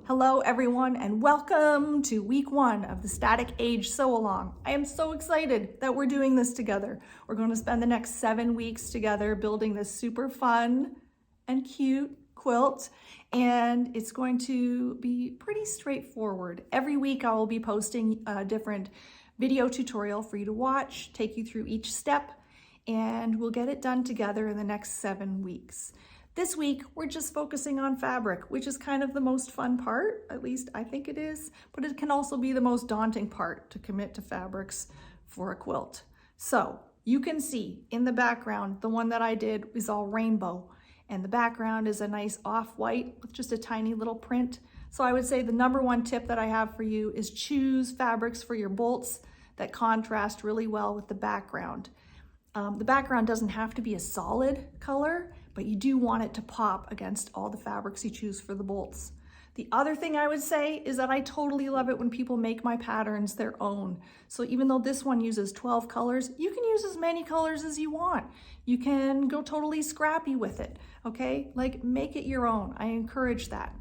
Hello everyone and welcome to week 1 of the Static Age Sew Along. I am so excited that we're doing this together. We're going to spend the next 7 weeks together building this super fun and cute quilt, and it's going to be pretty straightforward. Every week I will be posting a different video tutorial for you to watch, take you through each step, and we'll get it done together in the next 7 weeks. This week, we're just focusing on fabric, which is kind of the most fun part, at least I think it is, but it can also be the most daunting part to commit to fabrics for a quilt. So you can see in the background, the one that I did is all rainbow, and the background is a nice off-white with just a tiny little print. So I would say the number one tip that I have for you is choose fabrics for your bolts that contrast really well with the background. The background doesn't have to be a solid color, but you do want it to pop against all the fabrics you choose for the bolts. The other thing I would say is that I totally love it when people make my patterns their own. So even though this one uses 12 colors, you can use as many colors as you want. You can go totally scrappy with it, okay? Like, make it your own. I encourage that.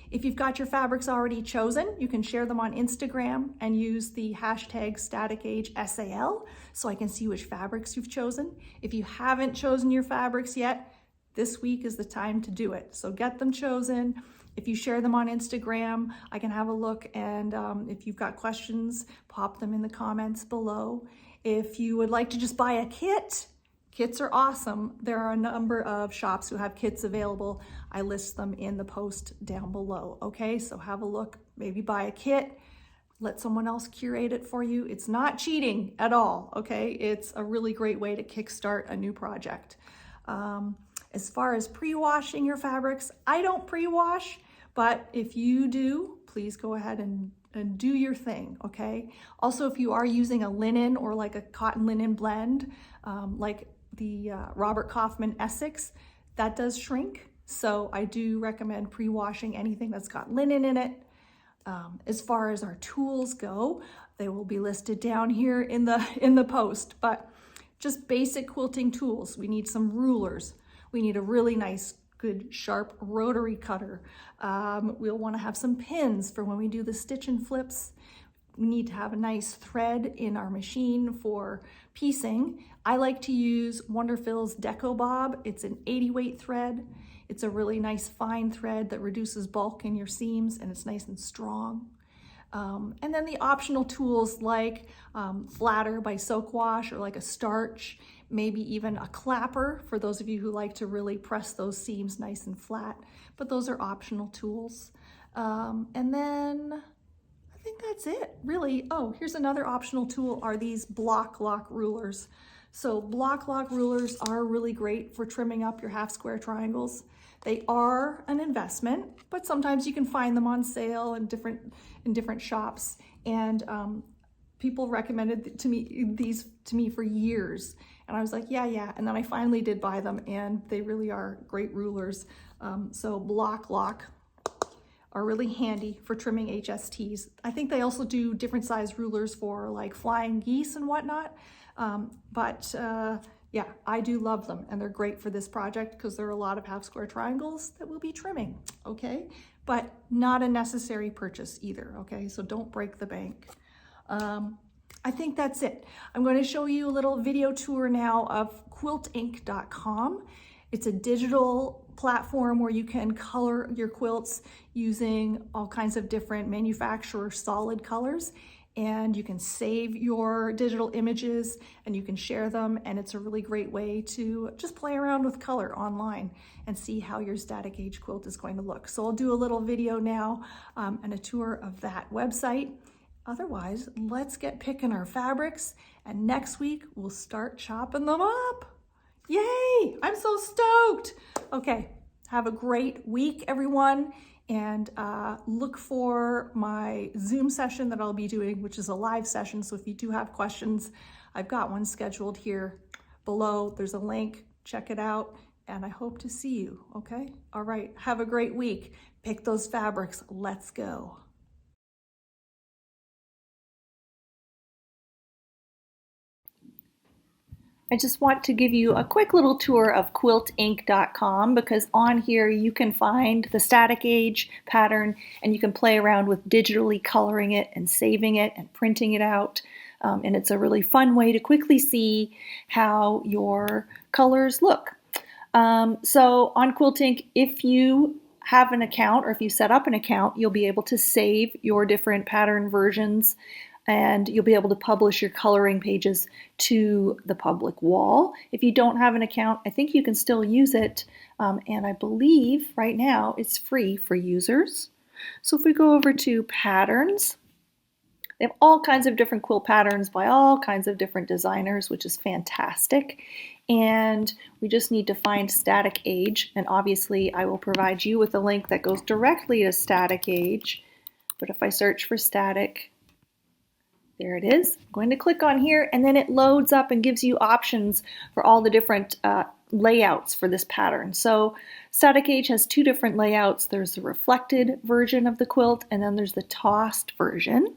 If you've got your fabrics already chosen, you can share them on Instagram and use the hashtag Static Age SAL so I can see which fabrics you've chosen. If you haven't chosen your fabrics yet, this week is the time to do it. So get them chosen. If you share them on Instagram, I can have a look, and if you've got questions, pop them in the comments below. If you would like to just buy a kit, kits are awesome. There are a number of shops who have kits available. I list them in the post down below, okay? So have a look, maybe buy a kit, let someone else curate it for you. It's not cheating at all, okay? It's a really great way to kickstart a new project. As far as pre-washing your fabrics, I don't pre-wash, but if you do, please go ahead and do your thing, okay? Also, if you are using a linen or like a cotton linen blend, like the Robert Kaufman Essex, that does shrink. So I do recommend pre-washing anything that's got linen in it. As far as our tools go, they will be listed down here in the post, but just basic quilting tools. We need some rulers. We need a really nice, good, sharp rotary cutter. We'll want to have some pins for when we do the stitch and flips. We need to have a nice thread in our machine for piecing. I like to use Wonderfil's Deco Bob. It's an 80 weight thread. It's a really nice fine thread that reduces bulk in your seams, and it's nice and strong. And then the optional tools like Flatter by Soak Wash, or like a starch, maybe even a clapper for those of you who like to really press those seams nice and flat, but those are optional tools. And then I think that's it, really. Oh, here's another optional tool, are these block lock rulers. So block lock rulers are really great for trimming up your half square triangles. They are an investment, but sometimes you can find them on sale in different shops. And people recommended these to me for years. And I was like, yeah. And then I finally did buy them, and they really are great rulers. So block lock are really handy for trimming HSTs. I think they also do different size rulers for like flying geese and whatnot. Yeah, I do love them, and they're great for this project because there are a lot of half square triangles that we'll be trimming, okay? But not a necessary purchase either, okay? So don't break the bank. I think that's it. I'm going to show you a little video tour now of quiltink.com. It's a digital platform where you can color your quilts using all kinds of different manufacturer solid colors, and you can save your digital images and you can share them, and it's a really great way to just play around with color online and see how your Static Age quilt is going to look. So I'll do a little video now and a tour of that website. Otherwise, let's get picking our fabrics, and next week we'll start chopping them up. Yay! I'm so stoked. Okay, have a great week, everyone, and look for my Zoom session that I'll be doing, which is a live session. So if you do have questions, I've got one scheduled here below. There's a link, check it out, and I hope to see you, okay? All right, have a great week. Pick those fabrics, let's go. I just want to give you a quick little tour of quiltink.com because on here you can find the Static Age pattern and you can play around with digitally coloring it and saving it and printing it out. And it's a really fun way to quickly see how your colors look. So on Quiltink, if you have an account or if you set up an account, you'll be able to save your different pattern versions and you'll be able to publish your coloring pages to the public wall. If you don't have an account, I think you can still use it, and I believe right now it's free for users. So if we go over to patterns, they have all kinds of different quilt patterns by all kinds of different designers, which is fantastic. And we just need to find Static Age, and obviously I will provide you with a link that goes directly to Static Age. But if I search for Static, there it is. I'm going to click on here and then it loads up and gives you options for all the different layouts for this pattern. So Static Age has two different layouts. There's the reflected version of the quilt and then there's the tossed version.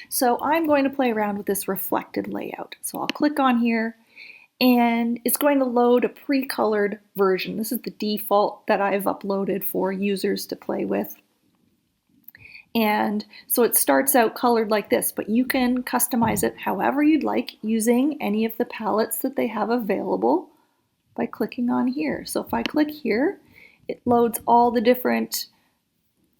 So I'm going to play around with this reflected layout. So I'll click on here and it's going to load a pre-colored version. This is the default that I've uploaded for users to play with. And so it starts out colored like this, but you can customize it however you'd like using any of the palettes that they have available by clicking on here. So if I click here, it loads all the different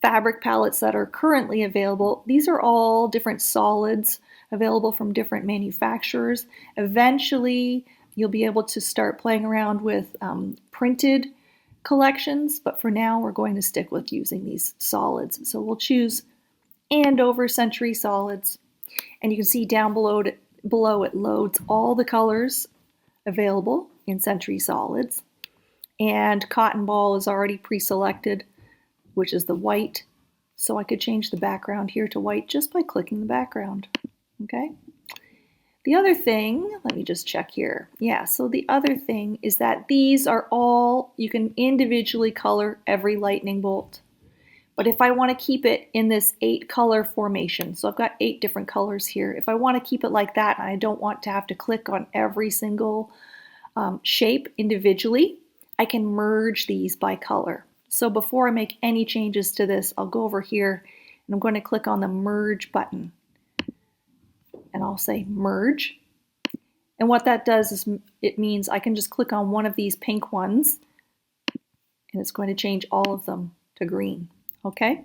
fabric palettes that are currently available. These are all different solids available from different manufacturers. Eventually, you'll be able to start playing around with printed collections, but for now we're going to stick with using these solids. So we'll choose Andover Century Solids, and you can see down below it loads all the colors available in Century Solids, and Cotton Ball is already pre-selected, which is the white, so I could change the background here to white just by clicking the background. Okay. The other thing, let me just check here. Yeah, so the other thing is that these are all, you can individually color every lightning bolt. But if I want to keep it in this 8-color formation, so I've got 8 different colors here. If I want to keep it like that and I don't want to have to click on every single shape individually, I can merge these by color. So before I make any changes to this, I'll go over here and I'm going to click on the merge button. And I'll say merge. And what that does is it means I can just click on one of these pink ones and it's going to change all of them to green. Okay?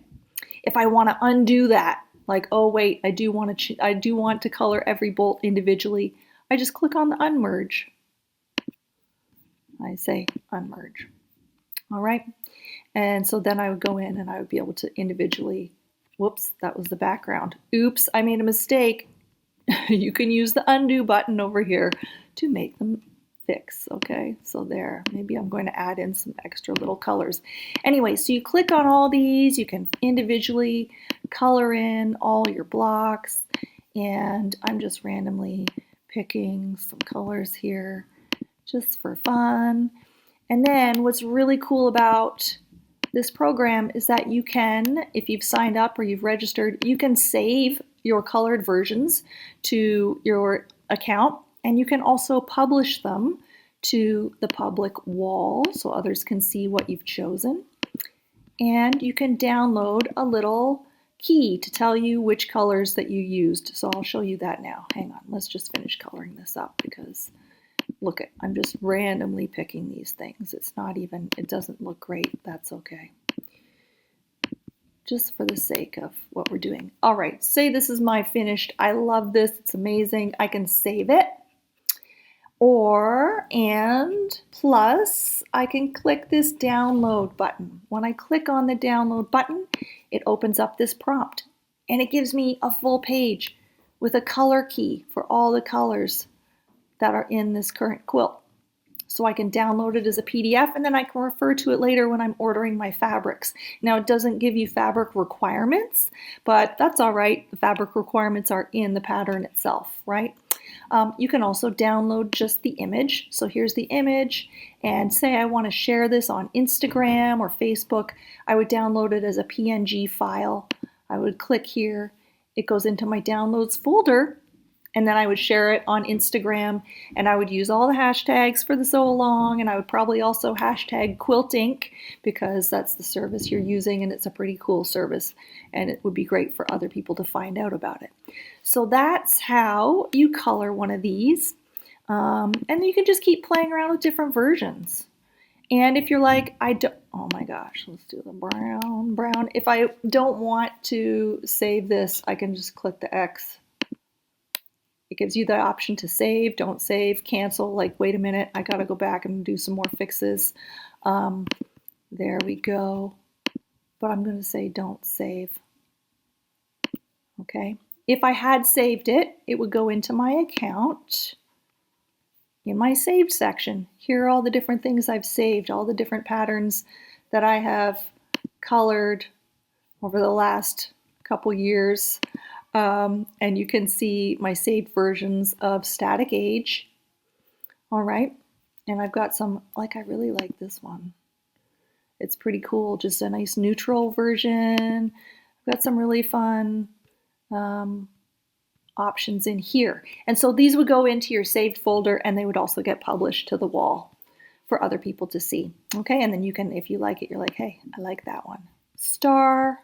If I want to undo that, like, oh wait, I do want to color every bolt individually, I just click on the unmerge. I say unmerge. All right? And so then I would go in and I would be able to individually, whoops, that was the background. Oops, I made a mistake. You can use the undo button over here to make them fix. Okay, so there, maybe I'm going to add in some extra little colors. Anyway, so you click on all these, you can individually color in all your blocks, and I'm just randomly picking some colors here just for fun. And then what's really cool about this program is that you can, if you've signed up or you've registered, you can save your colored versions to your account, and you can also publish them to the public wall so others can see what you've chosen. And you can download a little key to tell you which colors that you used. So I'll show you that now. Hang on, let's just finish coloring this up because look, I'm just randomly picking these things. It's not even, it doesn't look great. That's okay. Just for the sake of what we're doing. All right, say this is my finished. I love this, it's amazing. I can save it. And plus, I can click this download button. When I click on the download button, it opens up this prompt and it gives me a full page with a color key for all the colors that are in this current quilt. So I can download it as a PDF and then I can refer to it later when I'm ordering my fabrics. Now it doesn't give you fabric requirements, but that's all right. The fabric requirements are in the pattern itself, right? You can also download just the image. So here's the image, and say I want to share this on Instagram or Facebook, I would download it as a PNG file. I would click here, it goes into my downloads folder, and then I would share it on Instagram, and I would use all the hashtags for the sew along, and I would probably also hashtag Quilt Ink because that's the service you're using, and it's a pretty cool service, and it would be great for other people to find out about it. So that's how you color one of these, and you can just keep playing around with different versions. And if you're like, oh my gosh, let's do the brown. If I don't want to save this, I can just click the X. It gives you the option to save, don't save, cancel, like, wait a minute, I gotta go back and do some more fixes. There we go. But I'm gonna say don't save. Okay. If I had saved it, it would go into my account. In my saved section, here are all the different things I've saved, all the different patterns that I have colored over the last couple years. And you can see my saved versions of Static Age. All right, and I've got some, like, I really like this one. It's pretty cool, just a nice neutral version. I've got some really fun options in here. And so these would go into your saved folder, and they would also get published to the wall for other people to see. Okay, and then you can, if you like it, you're like, hey, I like that one. Star.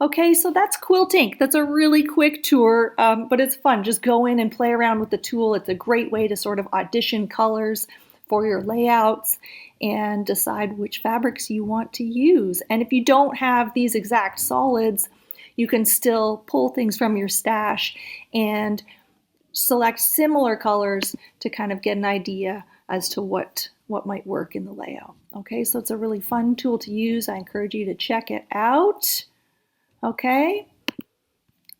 Okay, so that's Quilt Ink. That's a really quick tour, but it's fun. Just go in and play around with the tool. It's a great way to sort of audition colors for your layouts and decide which fabrics you want to use. And if you don't have these exact solids, you can still pull things from your stash and select similar colors to kind of get an idea as to what might work in the layout. Okay, so it's a really fun tool to use. I encourage you to check it out. Okay,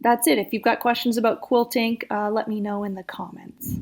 that's it. If you've got questions about Quilt Ink, let me know in the comments.